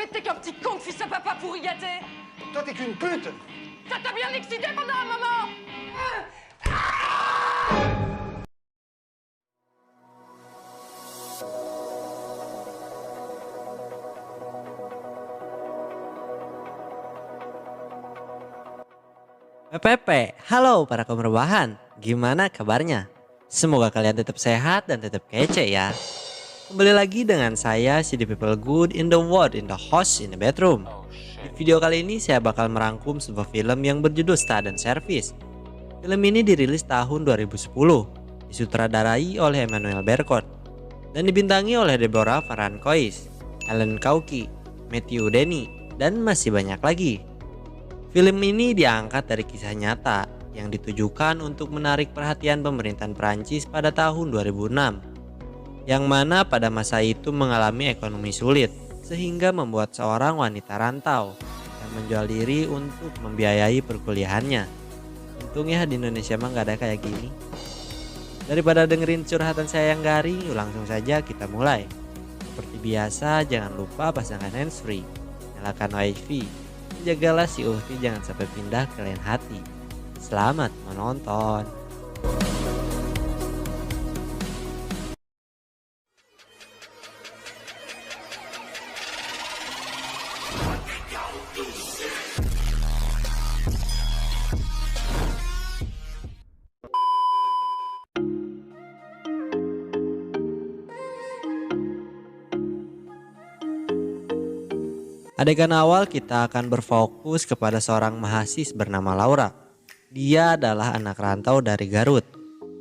fait, t'es qu'un petit con de fils à papa pourri gâté. Toi, t'es qu'une pute. Ça t'a bien excité pendant un moment. PPP, halo para kaum rebahan, gimana kabarnya? Semoga kalian tetap sehat dan tetap kece ya. Kembali lagi dengan saya, City People Good in the World in the House in the Bedroom. Di video kali ini saya bakal merangkum sebuah film yang berjudul Star dan Service. Film ini dirilis tahun 2010, disutradarai oleh Emmanuel Berkot, dan dibintangi oleh Deborah Farhan-Kois, Ellen Kauki, Matthew Denny, dan masih banyak lagi. Film ini diangkat dari kisah nyata yang ditujukan untuk menarik perhatian pemerintahan Prancis pada tahun 2006, yang mana pada masa itu mengalami ekonomi sulit sehingga membuat seorang wanita rantau yang menjual diri untuk membiayai perkuliahannya. Untung ya di Indonesia mah gak ada kayak gini. Daripada dengerin curhatan saya yang garing, yuk langsung saja kita mulai. Seperti biasa, jangan lupa pasangkan handsfree, nyalakan wifi. Jagalah si Uhti jangan sampai pindah ke lain hati. Selamat menonton. Adegan awal kita akan berfokus kepada seorang mahasiswa bernama Laura. Dia adalah anak rantau dari Garut.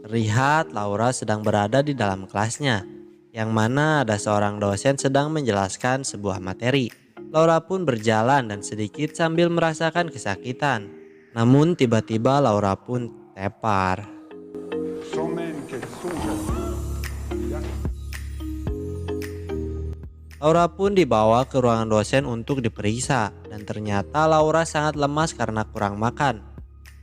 Terlihat Laura sedang berada di dalam kelasnya, yang mana ada seorang dosen sedang menjelaskan sebuah materi. Laura pun berjalan dan sedikit sambil merasakan kesakitan. Namun tiba-tiba Laura pun tepar. Sans même qu'elle songe à vivre. Laura pun dibawa ke ruangan dosen untuk diperiksa dan ternyata Laura sangat lemas karena kurang makan.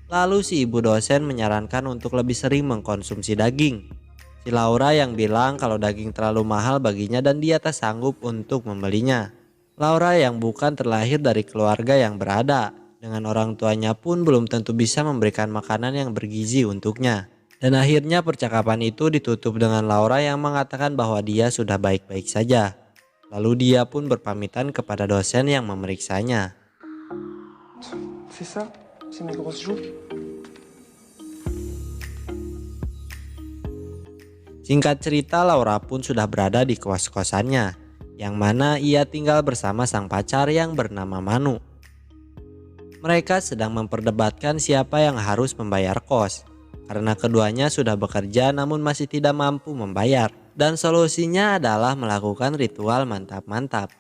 Lalu si ibu dosen menyarankan untuk lebih sering mengkonsumsi daging. Si Laura yang bilang kalau daging terlalu mahal baginya dan dia tak sanggup untuk membelinya. Laura yang bukan terlahir dari keluarga yang berada, dengan orang tuanya pun belum tentu bisa memberikan makanan yang bergizi untuknya. Dan akhirnya percakapan itu ditutup dengan Laura yang mengatakan bahwa dia sudah baik-baik saja. Lalu dia pun berpamitan kepada dosen yang memeriksanya. C'est ça? C'est mes grosses joues? Singkat cerita, Laura pun sudah berada di kos-kosannya, yang mana ia tinggal bersama sang pacar yang bernama Manu. Mereka sedang memperdebatkan siapa yang harus membayar kos, karena keduanya sudah bekerja namun masih tidak mampu membayar. Dan solusinya adalah melakukan ritual mantap-mantap.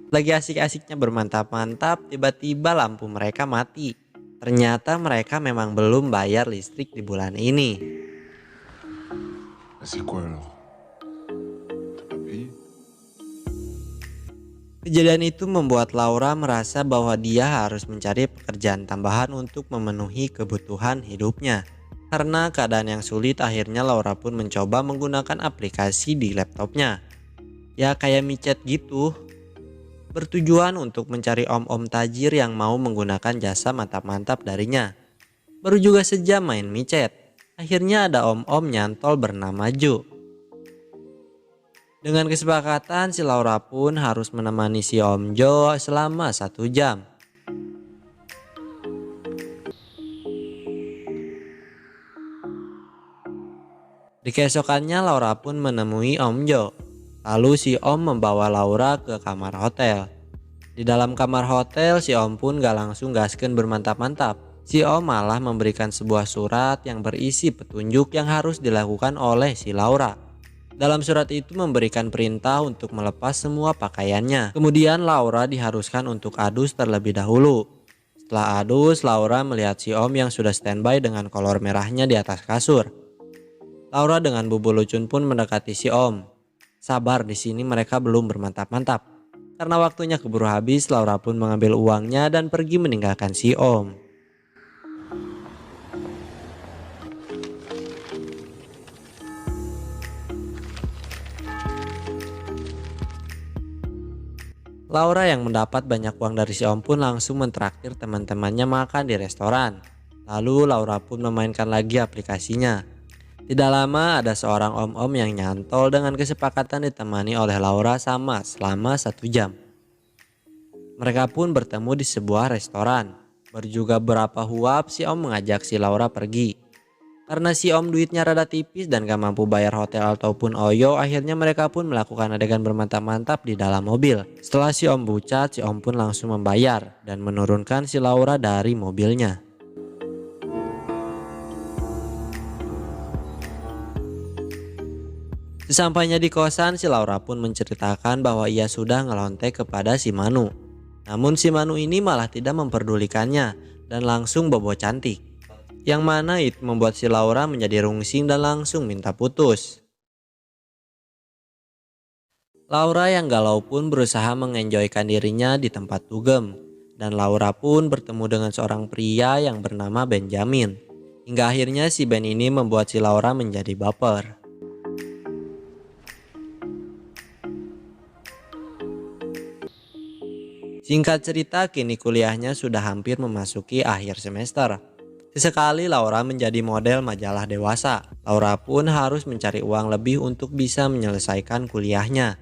Lagi asik-asiknya bermantap-mantap, tiba-tiba lampu mereka mati. Ternyata mereka memang belum bayar listrik di bulan ini. C'est quoi alors? T'as pas payé? Kejadian itu membuat Laura merasa bahwa dia harus mencari pekerjaan tambahan untuk memenuhi kebutuhan hidupnya. Karena keadaan yang sulit, akhirnya Laura pun mencoba menggunakan aplikasi di laptopnya. Ya kayak micet gitu. Bertujuan untuk mencari om-om tajir yang mau menggunakan jasa mantap-mantap darinya. Baru juga sejam main micet, akhirnya ada om-om nyantol bernama Jo. Dengan kesepakatan, si Laura pun harus menemani si Om Jo selama 1 jam. Di keesokannya Laura pun menemui Om Jo. Lalu si Om membawa Laura ke kamar hotel. Di dalam kamar hotel, si Om pun gak langsung gaskeun bermantap-mantap. Si Om malah memberikan sebuah surat yang berisi petunjuk yang harus dilakukan oleh si Laura. Dalam surat itu memberikan perintah untuk melepas semua pakaiannya. Kemudian Laura diharuskan untuk adus terlebih dahulu. Setelah adus, Laura melihat si Om yang sudah standby dengan kolor merahnya di atas kasur. Laura dengan bubuk lucun pun mendekati si Om. Sabar, di sini mereka belum bermantap-mantap. Karena waktunya keburu habis, Laura pun mengambil uangnya dan pergi meninggalkan si Om. Laura yang mendapat banyak uang dari si Om pun langsung mentraktir teman-temannya makan di restoran. Lalu Laura pun memainkan lagi aplikasinya. Tidak lama ada seorang om-om yang nyantol dengan kesepakatan ditemani oleh Laura sama selama 1 jam. Mereka pun bertemu di sebuah restoran. Berjuga berapa huap si Om mengajak si Laura pergi. Karena si Om duitnya rada tipis dan gak mampu bayar hotel ataupun oyo, akhirnya mereka pun melakukan adegan bermantap-mantap di dalam mobil. Setelah si Om bucat, si Om pun langsung membayar dan menurunkan si Laura dari mobilnya. Sesampainya di kosan, si Laura pun menceritakan bahwa ia sudah ngelontek kepada si Manu. Namun si Manu ini malah tidak memperdulikannya dan langsung bobo cantik. Yang mana itu membuat si Laura menjadi rungsing dan langsung minta putus. Laura yang galau pun berusaha mengenjoykan dirinya di tempat dugem. Dan Laura pun bertemu dengan seorang pria yang bernama Benjamin. Hingga akhirnya si Ben ini membuat si Laura menjadi baper. Singkat cerita, kini kuliahnya sudah hampir memasuki akhir semester. Sesekali Laura menjadi model majalah dewasa. Laura pun harus mencari uang lebih untuk bisa menyelesaikan kuliahnya.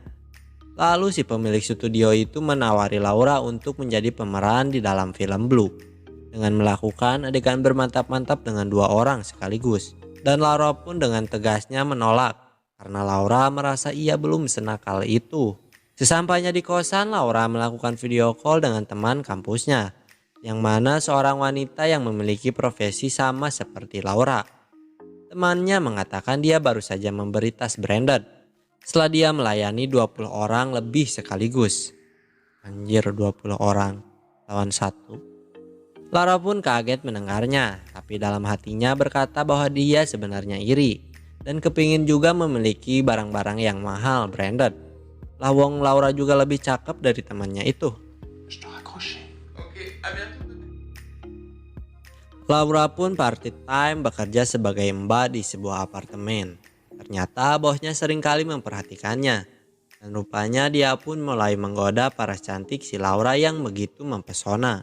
Lalu si pemilik studio itu menawari Laura untuk menjadi pemeran di dalam film Blue. Dengan melakukan adegan bermantap-mantap dengan 2 orang sekaligus. Dan Laura pun dengan tegasnya menolak. Karena Laura merasa ia belum senakal itu. Sesampainya di kosan, Laura melakukan video call dengan teman kampusnya. Yang mana seorang wanita yang memiliki profesi sama seperti Laura. Temannya mengatakan dia baru saja memberi tas branded. Setelah dia melayani 20 orang lebih sekaligus. Anjir, 20 orang lawan 1. Laura pun kaget mendengarnya. Tapi dalam hatinya berkata bahwa dia sebenarnya iri. Dan kepingin juga memiliki barang-barang yang mahal branded. Lawong Laura juga lebih cakep dari temannya itu. Laura pun party time bekerja sebagai mbak di sebuah apartemen. Ternyata bosnya seringkali memperhatikannya. Dan rupanya dia pun mulai menggoda paras cantik si Laura yang begitu mempesona.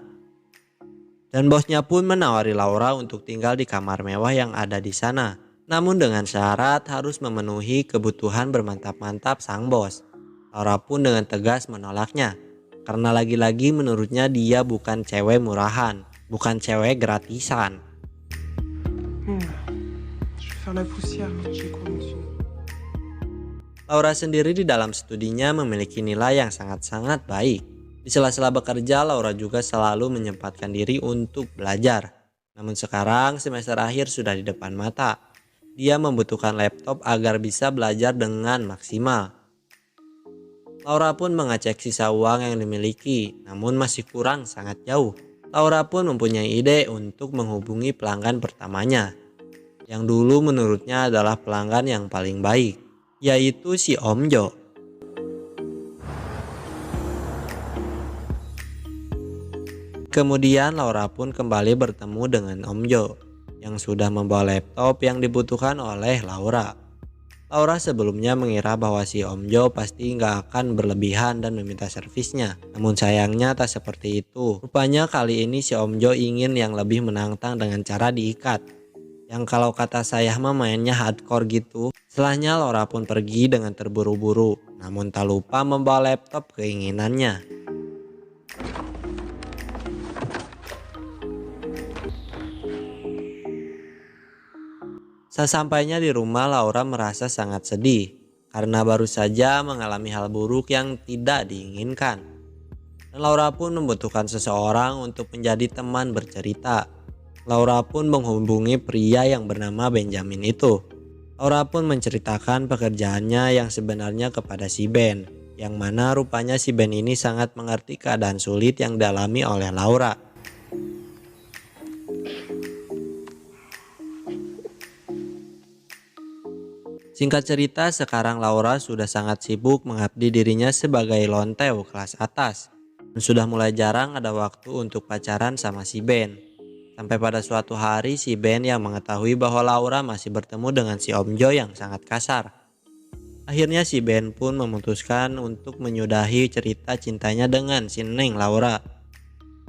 Dan bosnya pun menawari Laura untuk tinggal di kamar mewah yang ada di sana. Namun dengan syarat harus memenuhi kebutuhan bermantap-mantap sang bos. Laura pun dengan tegas menolaknya. Karena lagi-lagi menurutnya dia bukan cewek murahan. Bukan cewek gratisan. Je vais faire la poussière, j'ai cours, monsieur. Laura sendiri di dalam studinya memiliki nilai yang sangat-sangat baik. Di sela-sela bekerja, Laura juga selalu menyempatkan diri untuk belajar. Namun sekarang semester akhir sudah di depan mata. Dia membutuhkan laptop agar bisa belajar dengan maksimal. Laura pun mengecek sisa uang yang dimiliki, namun masih kurang sangat jauh. Laura pun mempunyai ide untuk menghubungi pelanggan pertamanya, yang dulu menurutnya adalah pelanggan yang paling baik, yaitu si Om Jo. Kemudian Laura pun kembali bertemu dengan Om Jo, yang sudah membawa laptop yang dibutuhkan oleh Laura. Laura sebelumnya mengira bahwa si Om Jo pasti nggak akan berlebihan dan meminta servisnya. Namun sayangnya tak seperti itu. Rupanya kali ini si Om Jo ingin yang lebih menantang dengan cara diikat. Yang kalau kata saya mah mainnya hardcore gitu. Setelahnya Laura pun pergi dengan terburu-buru. Namun tak lupa membawa laptop keinginannya. Sesampainya di rumah, Laura merasa sangat sedih karena baru saja mengalami hal buruk yang tidak diinginkan. Dan Laura pun membutuhkan seseorang untuk menjadi teman bercerita. Laura pun menghubungi pria yang bernama Benjamin itu. Laura pun menceritakan pekerjaannya yang sebenarnya kepada si Ben, yang mana rupanya si Ben ini sangat mengerti keadaan sulit yang dialami oleh Laura. Singkat cerita, sekarang Laura sudah sangat sibuk mengabdi dirinya sebagai lontew kelas atas. Dan sudah mulai jarang ada waktu untuk pacaran sama si Ben. Sampai pada suatu hari si Ben yang mengetahui bahwa Laura masih bertemu dengan si Om Jo yang sangat kasar. Akhirnya si Ben pun memutuskan untuk menyudahi cerita cintanya dengan si Neng Laura.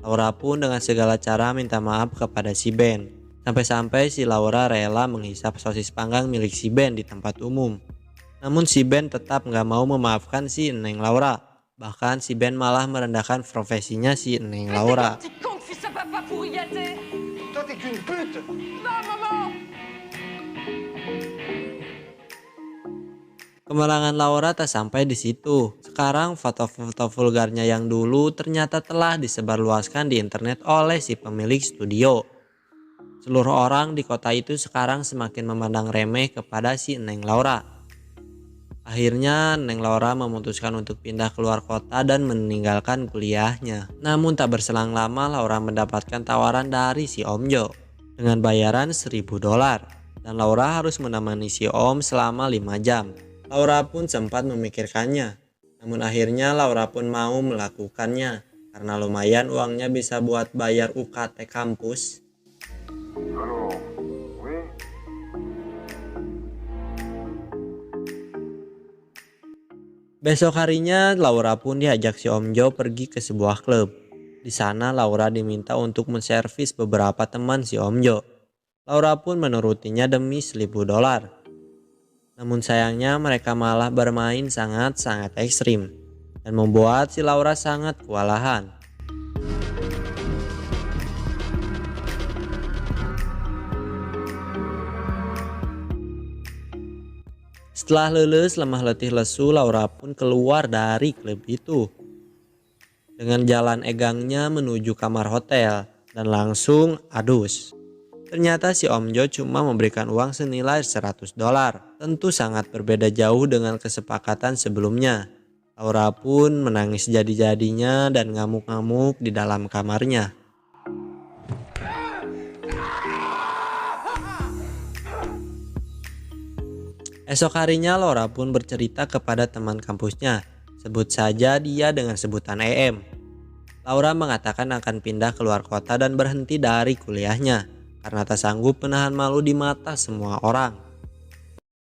Laura pun dengan segala cara minta maaf kepada si Ben. Sampai-sampai si Laura rela menghisap sosis panggang milik si Ben di tempat umum. Namun si Ben tetap nggak mau memaafkan si Neng Laura. Bahkan si Ben malah merendahkan profesinya si Neng Mais Laura. c'est quoi, petit con de fils à papa pourri gâté? Toi, t'es qu'une pute. Non, maman! Kemenangan Laura tak sampai di situ. Sekarang foto-foto vulgarnya yang dulu ternyata telah disebarluaskan di internet oleh si pemilik studio. Seluruh orang di kota itu sekarang semakin memandang remeh kepada si Neng Laura. Akhirnya Neng Laura memutuskan untuk pindah keluar kota dan meninggalkan kuliahnya. Namun tak berselang lama Laura mendapatkan tawaran dari si Om Jo dengan bayaran $1.000 dan Laura harus menemani si Om selama 5 jam. Laura pun sempat memikirkannya, namun akhirnya Laura pun mau melakukannya karena lumayan uangnya bisa buat bayar UKT kampus. Halo, oui. Besok harinya Laura pun diajak si Om Jo pergi ke sebuah klub. Di sana Laura diminta untuk menservis beberapa teman si Om Jo. Laura pun menurutinya demi $1.000. Namun sayangnya mereka malah bermain sangat-sangat ekstrim dan membuat si Laura sangat kewalahan. Setelah lulus lemah letih lesu, Laura pun keluar dari klub itu dengan jalan egangnya menuju kamar hotel dan langsung adus. Ternyata si Om Jo cuma memberikan uang senilai $100. Tentu sangat berbeda jauh dengan kesepakatan sebelumnya. Laura pun menangis jadi-jadinya dan ngamuk-ngamuk di dalam kamarnya. Esok harinya Laura pun bercerita kepada teman kampusnya. Sebut saja dia dengan sebutan EM. Laura mengatakan akan pindah keluar kota dan berhenti dari kuliahnya karena tak sanggup menahan malu di mata semua orang.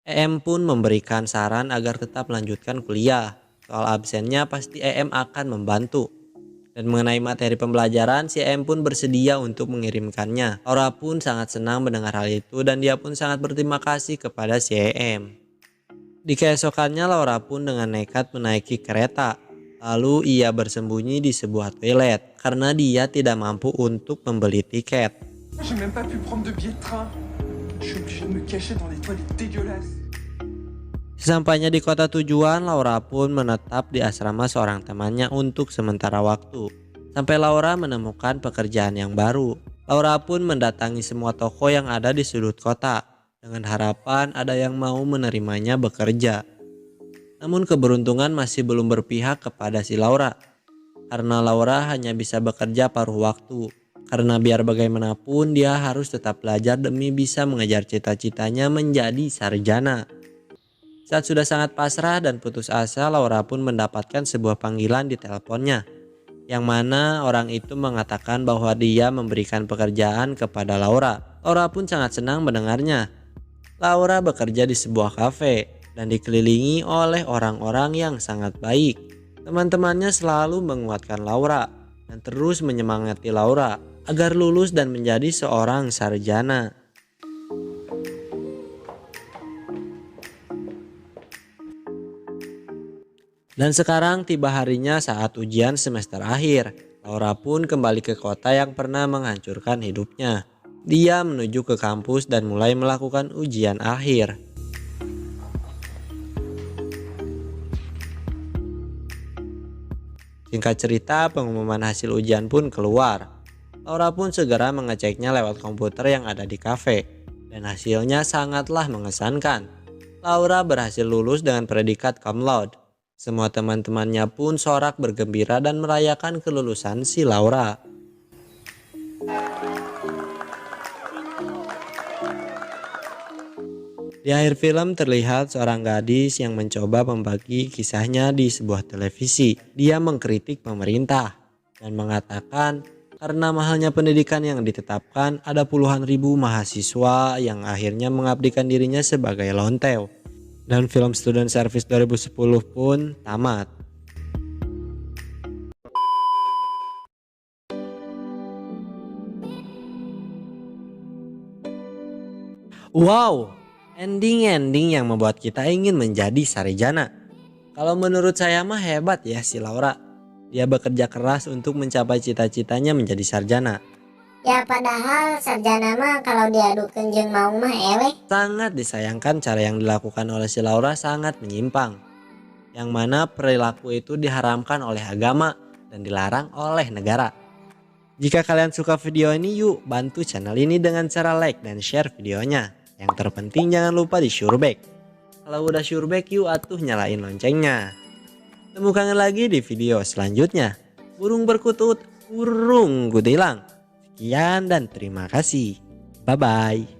EM pun memberikan saran agar tetap melanjutkan kuliah. Soal absennya pasti EM akan membantu. Dan mengenai materi pembelajaran, si EM pun bersedia untuk mengirimkannya. Laura pun sangat senang mendengar hal itu dan dia pun sangat berterima kasih kepada si EM. Di keesokannya Laura pun dengan nekat menaiki kereta. Lalu ia bersembunyi di sebuah toilet karena dia tidak mampu untuk membeli tiket. J'ai même pas pu prendre de billet de train. Je suis obligé de me cacher dans les toilettes dégueulasses. Sesampainya di kota tujuan, Laura pun menetap di asrama seorang temannya untuk sementara waktu. Sampai Laura menemukan pekerjaan yang baru. Laura pun mendatangi semua toko yang ada di sudut kota dengan harapan ada yang mau menerimanya bekerja. Namun keberuntungan masih belum berpihak kepada si Laura. Karena Laura hanya bisa bekerja paruh waktu. Karena biar bagaimanapun dia harus tetap belajar demi bisa mengejar cita-citanya menjadi sarjana. Saat sudah sangat pasrah dan putus asa, Laura pun mendapatkan sebuah panggilan di teleponnya. Yang mana orang itu mengatakan bahwa dia memberikan pekerjaan kepada Laura. Laura pun sangat senang mendengarnya. Laura bekerja di sebuah kafe dan dikelilingi oleh orang-orang yang sangat baik. Teman-temannya selalu menguatkan Laura dan terus menyemangati Laura agar lulus dan menjadi seorang sarjana. Dan sekarang tiba harinya saat ujian semester akhir. Laura pun kembali ke kota yang pernah menghancurkan hidupnya. Dia menuju ke kampus dan mulai melakukan ujian akhir. Singkat cerita, pengumuman hasil ujian pun keluar. Laura pun segera mengeceknya lewat komputer yang ada di kafe. Dan hasilnya sangatlah mengesankan. Laura berhasil lulus dengan predikat cum laude. Semua teman-temannya pun sorak bergembira dan merayakan kelulusan si Laura. Di akhir film terlihat seorang gadis yang mencoba membagi kisahnya di sebuah televisi. Dia mengkritik pemerintah dan mengatakan karena mahalnya pendidikan yang ditetapkan, ada puluhan ribu mahasiswa yang akhirnya mengabdikan dirinya sebagai lontew. Dan film Student Service 2010 pun tamat. Wow, ending-ending yang membuat kita ingin menjadi sarjana. Kalau menurut saya mah hebat ya si Laura. Dia bekerja keras untuk mencapai cita-citanya menjadi sarjana. Ya padahal sarjana mah kalau diadukeun jeung mau mah eleh. Sangat disayangkan cara yang dilakukan oleh si Laura sangat menyimpang. Yang mana perilaku itu diharamkan oleh agama dan dilarang oleh negara. Jika kalian suka video ini, yuk bantu channel ini dengan cara like dan share videonya. Yang terpenting jangan lupa di sureback. Kalau udah sureback, yuk atuh nyalain loncengnya. Temukan lagi di video selanjutnya. Burung berkutut, burung gutilang. Sekian dan terima kasih. Bye bye.